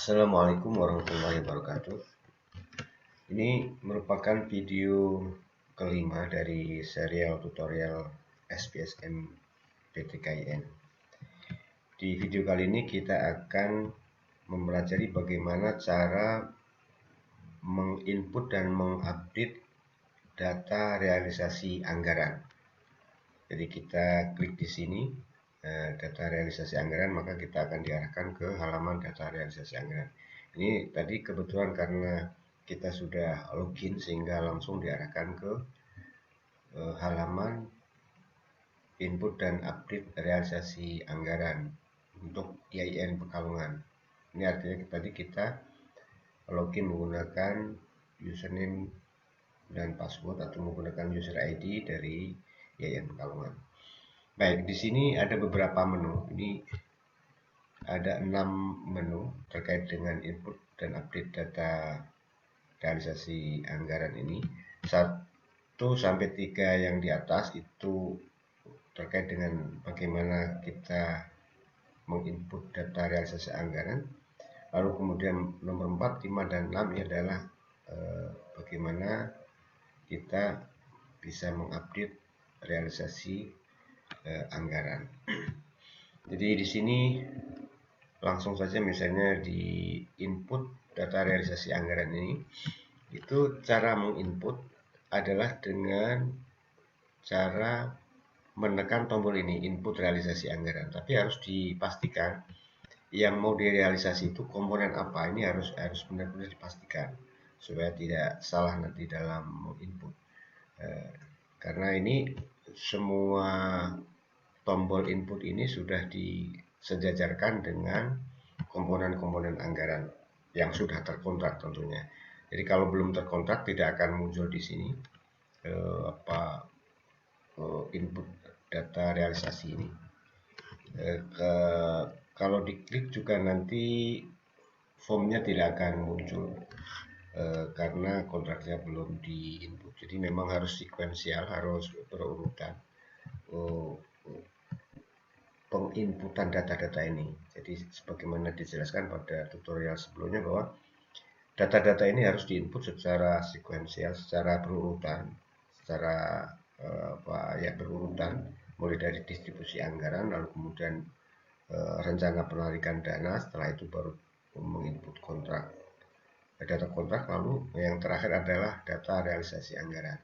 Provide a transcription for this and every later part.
Assalamualaikum warahmatullahi wabarakatuh. Ini merupakan video kelima dari serial tutorial SPSM PTKIN. Di video kali ini kita akan mempelajari bagaimana cara menginput dan mengupdate data realisasi anggaran. Jadi kita klik di sini data realisasi anggaran, maka kita akan diarahkan ke halaman data realisasi anggaran. Ini tadi kebetulan karena kita sudah login sehingga langsung diarahkan ke halaman input dan update realisasi anggaran untuk IAIN Pekalongan. Ini artinya tadi kita login menggunakan username dan password atau menggunakan user ID dari IAIN Pekalongan. Baik, di sini ada beberapa menu. Ini ada 6 menu terkait dengan input dan update data realisasi anggaran ini. 1 sampai 3 yang di atas itu terkait dengan bagaimana kita menginput data realisasi anggaran. Lalu kemudian nomor 4, 5, dan 6 ini adalah bagaimana kita bisa mengupdate realisasi anggaran. Jadi di sini langsung saja misalnya di input data realisasi anggaran ini, itu cara menginput adalah dengan cara menekan tombol ini, input realisasi anggaran. Tapi harus dipastikan yang mau direalisasi itu komponen apa, ini harus benar-benar dipastikan supaya tidak salah nanti dalam input. Karena ini semua tombol input ini sudah disejajarkan dengan komponen-komponen anggaran yang sudah terkontrak tentunya. Jadi kalau belum terkontrak tidak akan muncul di sini input data realisasi ini. Kalau diklik juga nanti formnya tidak akan muncul karena kontraknya belum di input. Jadi memang harus sekuensial, harus berurutan penginputan data-data ini. Jadi sebagaimana dijelaskan pada tutorial sebelumnya bahwa data-data ini harus diinput secara sekuensial, secara berurutan, secara berurutan, mulai dari distribusi anggaran, lalu kemudian rencana penarikan dana, setelah itu baru menginput kontrak, data kontrak, lalu yang terakhir adalah data realisasi anggaran.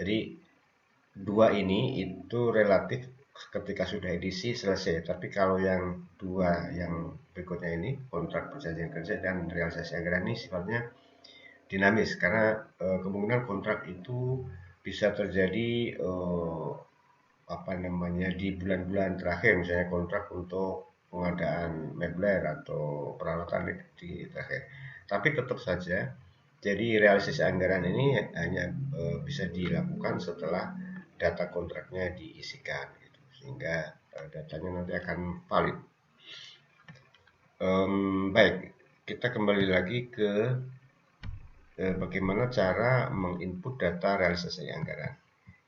Jadi dua ini itu relatif ketika sudah edisi selesai, tapi kalau yang dua yang berikutnya ini, kontrak perjanjian kerja dan realisasi anggaran, ini sifatnya dinamis karena kemungkinan kontrak itu bisa terjadi di bulan-bulan terakhir, misalnya kontrak untuk pengadaan mebler atau peralatan di terakhir. Tapi tetap saja, jadi realisasi anggaran ini hanya bisa dilakukan setelah data kontraknya diisikan, gitu, sehingga datanya nanti akan valid. Baik, kita kembali lagi ke bagaimana cara menginput data realisasi anggaran.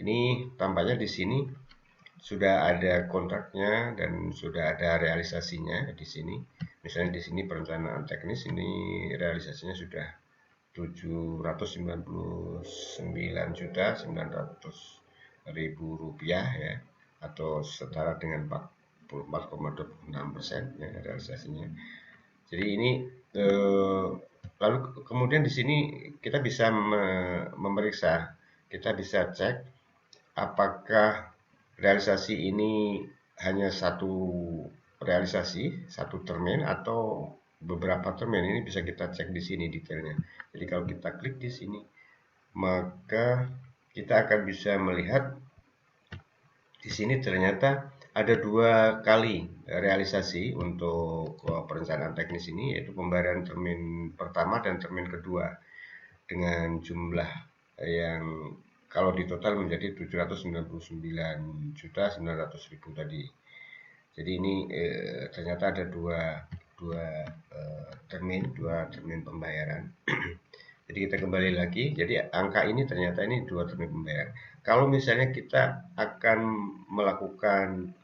Ini tampaknya di sini sudah ada kontraknya dan sudah ada realisasinya di sini. Misalnya di sini perencanaan teknis, ini realisasinya sudah 799.900.000 rupiah ya, atau setara dengan 44,26% ya realisasinya. Jadi ini lalu kemudian di sini kita bisa memeriksa, kita bisa cek apakah realisasi ini hanya satu realisasi, satu termin, atau beberapa termin. Ini bisa kita cek di sini detailnya. Jadi kalau kita klik di sini, maka kita akan bisa melihat di sini ternyata ada 2 kali realisasi untuk perencanaan teknis ini, yaitu pembayaran termin pertama dan termin kedua dengan jumlah yang kalau di total menjadi 799.900.000 tadi. Jadi ini ternyata ada dua termin pembayaran. Jadi kita kembali lagi, jadi angka ini ternyata ini 2 termin pembayaran. Kalau misalnya kita akan melakukan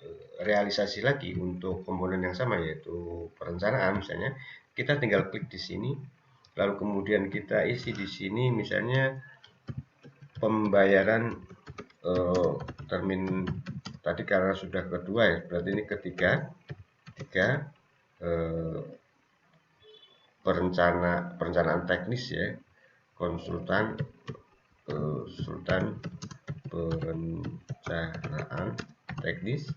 realisasi lagi untuk komponen yang sama, yaitu perencanaan misalnya, kita tinggal klik di sini, lalu kemudian kita isi di sini misalnya pembayaran termin tadi karena sudah kedua ya, berarti ini ketiga eh, perencanaan teknis ya, konsultan perencanaan teknis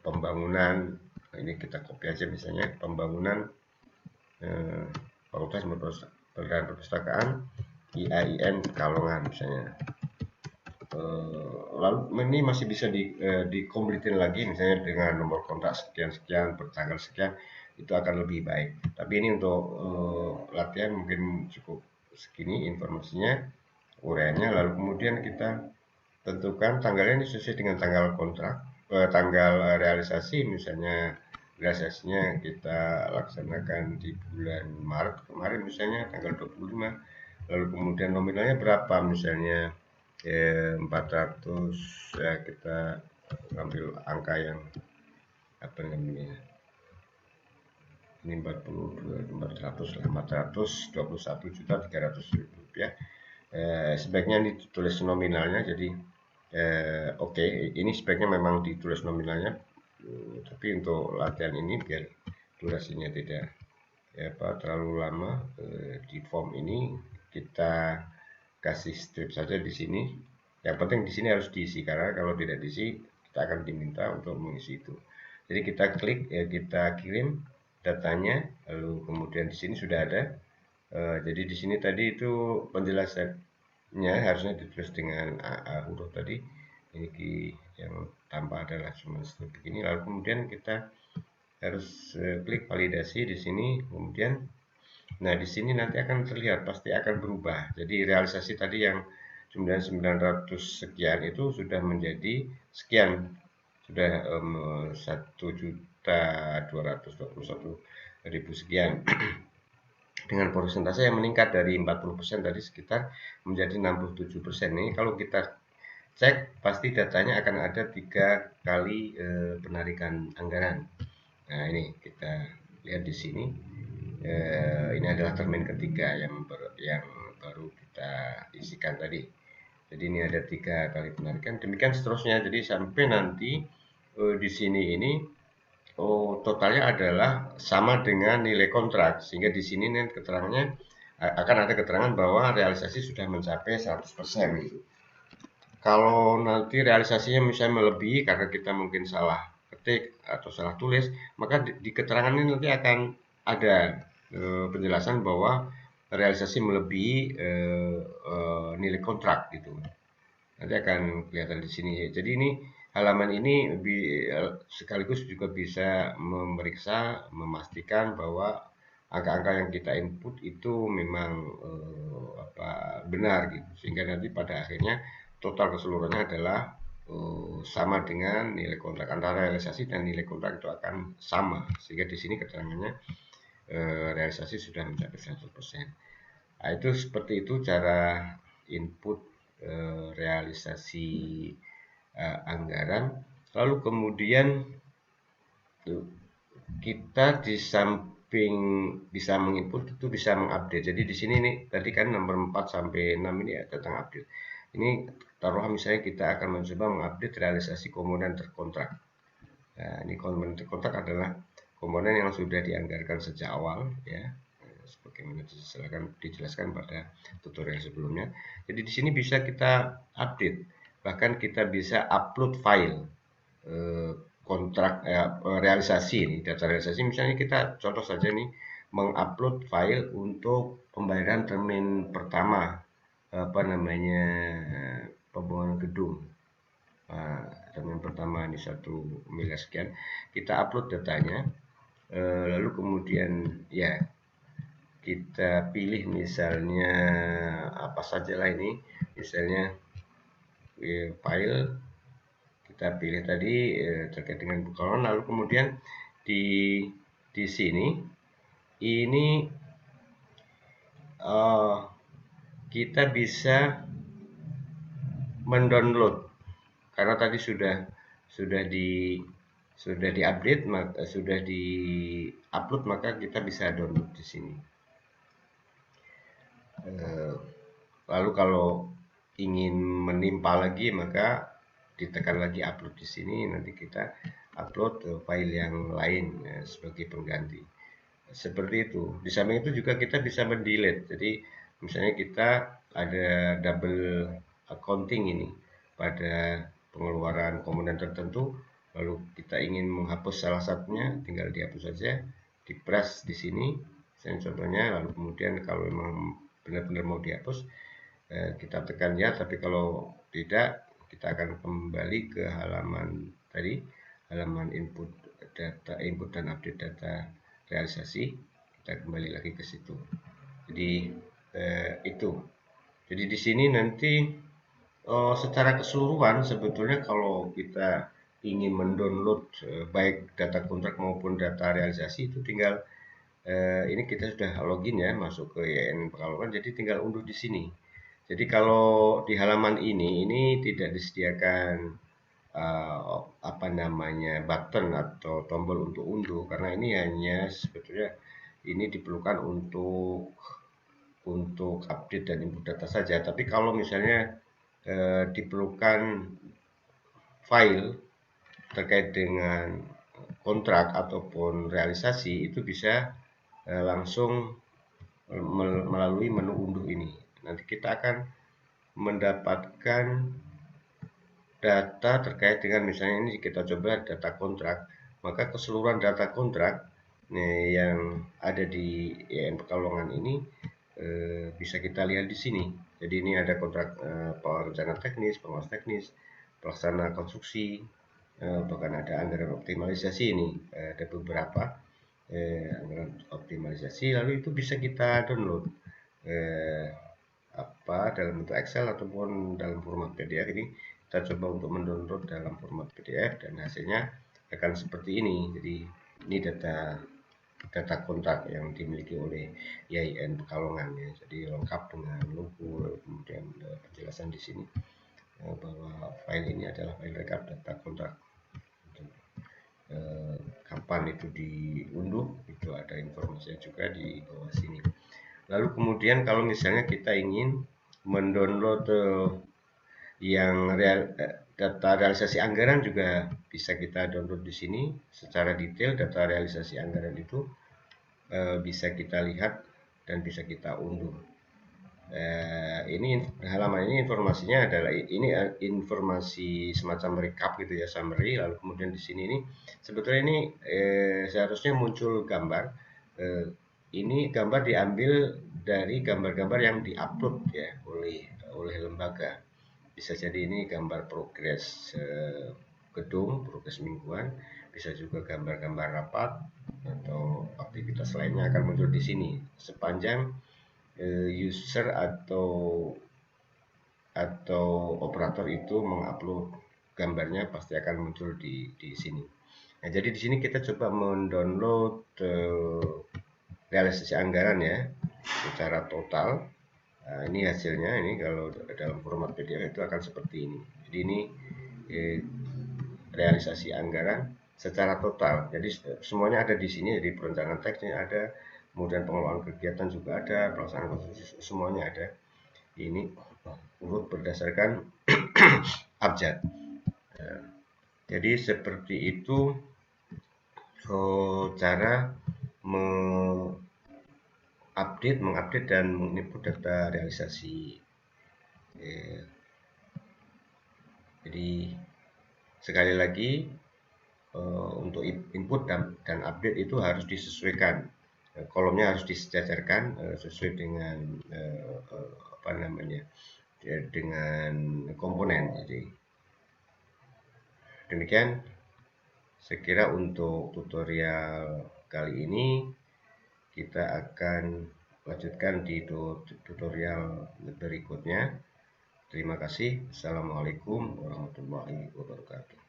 pembangunan. Ini kita copy aja misalnya pembangunan Fakultas Perpustakaan IAIN Pekalongan misalnya. Lalu ini masih bisa dikomplitin lagi misalnya dengan nomor kontak sekian-sekian bertanggal sekian, itu akan lebih baik. Tapi ini untuk latihan mungkin cukup segini informasinya, uraiannya. Lalu kemudian kita tentukan tanggalnya ini sesuai dengan tanggal kontrak, tanggal realisasi. Misalnya realisasinya kita laksanakan di bulan Maret kemarin misalnya tanggal 25, lalu kemudian nominalnya berapa misalnya 400 ya, kita ambil angka yang apa namanya ini 421.300.000 rupiah. Sebaiknya ditulis nominalnya, jadi oke, ini sebaiknya memang ditulis nominalnya, tapi untuk latihan ini biar durasinya tidak terlalu lama, di form ini kita kasih strip saja di sini. Yang penting di sini harus diisi, karena kalau tidak diisi kita akan diminta untuk mengisi itu. Jadi kita klik, kita kirim datanya, lalu kemudian di sini sudah ada. Jadi di sini tadi itu penjelasannya harusnya ditulis dengan huruf tadi. Ini yang tanpa adalah cuma seperti begini. Lalu kemudian kita harus klik validasi di sini. Kemudian, nah di sini nanti akan terlihat, pasti akan berubah. Jadi realisasi tadi yang 9.900 sekian itu sudah menjadi sekian, sudah 1.221.000 sekian. Dengan persentase yang meningkat dari 40% tadi sekitar menjadi 67%. Ini kalau kita cek pasti datanya akan ada 3 kali penarikan anggaran. Nah ini kita lihat di sini, ini adalah termin ketiga yang baru kita isikan tadi. Jadi ini ada 3 kali penarikan, demikian seterusnya. Jadi sampai nanti di sini ini totalnya adalah sama dengan nilai kontrak, sehingga di sini keterangannya akan ada keterangan bahwa realisasi sudah mencapai 100% gitu. Kalau nanti realisasinya misalnya melebihi karena kita mungkin salah ketik atau salah tulis, maka di keterangan ini nanti akan ada penjelasan bahwa realisasi melebihi nilai kontrak gitu. Nanti akan kelihatan di sini. Jadi ini halaman ini sekaligus juga bisa memeriksa, memastikan bahwa angka-angka yang kita input itu memang benar gitu, sehingga nanti pada akhirnya total keseluruhannya adalah sama dengan nilai kontrak. Antara realisasi dan nilai kontrak itu akan sama, sehingga di sini keterangannya realisasi sudah mencapai 100%. Nah, itu seperti itu cara input realisasi anggaran. Lalu kemudian kita di samping bisa menginput itu bisa mengupdate. Jadi di sini nih tadi kan nomor 4 sampai 6 ini ya tentang update. Ini taruhlah misalnya kita akan mencoba mengupdate realisasi komponen terkontrak. Nah, ini komponen terkontrak adalah komponen yang sudah dianggarkan sejak awal ya, sebagaimana dijelaskan pada tutorial sebelumnya. Jadi di sini bisa kita update, bahkan kita bisa upload file kontrak realisasi ini, data realisasi. Misalnya kita contoh saja nih mengupload file untuk pembayaran termin pertama pembangunan gedung. Termin pertama ini 1 miliar sekian, kita upload datanya, lalu kemudian ya kita pilih misalnya apa sajalah ini, misalnya file kita pilih tadi terkait dengan Pekalongan. Lalu kemudian di sini ini kita bisa mendownload, karena tadi sudah sudah diupdate, sudah di-upload, maka kita bisa download di sini. Lalu kalau ingin menimpa lagi, maka ditekan lagi upload di sini, nanti kita upload file yang lain ya, sebagai pengganti. Seperti itu. Di samping itu juga kita bisa mendelete. Jadi misalnya kita ada double accounting ini pada pengeluaran komponen tertentu, lalu kita ingin menghapus salah satunya, tinggal dihapus saja, di press di sini, saya contohnya. Lalu kemudian kalau memang benar-benar mau dihapus, kita tekan ya. Tapi kalau tidak, kita akan kembali ke halaman tadi, halaman input data, input dan update data realisasi. Kita kembali lagi ke situ. Jadi itu. Jadi di sini nanti secara keseluruhan sebetulnya kalau kita ingin mendownload baik data kontrak maupun data realisasi, itu tinggal ini kita sudah login ya, masuk ke YN Pekalongan, jadi tinggal unduh di sini. Jadi kalau di halaman ini tidak disediakan apa namanya button atau tombol untuk unduh, karena ini hanya sebetulnya ini diperlukan untuk update dan input data saja. Tapi kalau misalnya diperlukan file terkait dengan kontrak ataupun realisasi, itu bisa langsung melalui menu unduh ini. Nanti kita akan mendapatkan data terkait dengan, misalnya ini kita coba data kontrak, maka keseluruhan data kontrak yang ada di YN Pekalongan ini bisa kita lihat di sini. Jadi ini ada kontrak perencana teknis, pengawas teknis, pelaksana konstruksi, bahkan ada anggaran optimalisasi. Ini ada beberapa anggaran optimalisasi. Lalu itu bisa kita download dalam bentuk Excel ataupun dalam format PDF. Ini kita coba untuk mendownload dalam format PDF dan hasilnya akan seperti ini. Jadi ini data kontrak yang dimiliki oleh YIN Pekalongan ya. Jadi lengkap dengan logo, kemudian penjelasan di sini bahwa file ini adalah file rekap data kontrak. Kapan itu diunduh, itu ada informasinya juga di bawah sini. Lalu kemudian kalau misalnya kita ingin mendownload yang data realisasi anggaran, juga bisa kita download di sini secara detail. Data realisasi anggaran itu bisa kita lihat dan bisa kita unduh. Ini halaman ini informasinya adalah ini informasi semacam recap gitu ya, summary. Lalu kemudian di sini ini sebetulnya ini seharusnya muncul gambar. Ini gambar diambil dari gambar-gambar yang diupload ya oleh lembaga. Bisa jadi ini gambar progres gedung, progres mingguan, bisa juga gambar-gambar rapat atau aktivitas lainnya akan muncul di sini sepanjang user atau operator itu mengupload gambarnya, pasti akan muncul di sini. Nah, jadi di sini kita coba mendownload realisasi anggaran ya secara total. Nah, ini hasilnya. Ini kalau dalam format PDF itu akan seperti ini. Jadi ini realisasi anggaran secara total. Jadi semuanya ada di sini. Jadi perencanaan teksnya ada, kemudian pengelolaan kegiatan juga ada, pelaksanaan konstruksi semuanya ada. Ini urut berdasarkan abjad. Jadi seperti itu cara mengupdate dan menginput data realisasi. Jadi sekali lagi, untuk input dan update itu harus disesuaikan. Kolomnya harus disejajarkan sesuai dengan dengan komponen. Jadi demikian, saya kira untuk tutorial kali ini. Kita akan lanjutkan di tutorial berikutnya. Terima kasih. Assalamualaikum warahmatullahi wabarakatuh.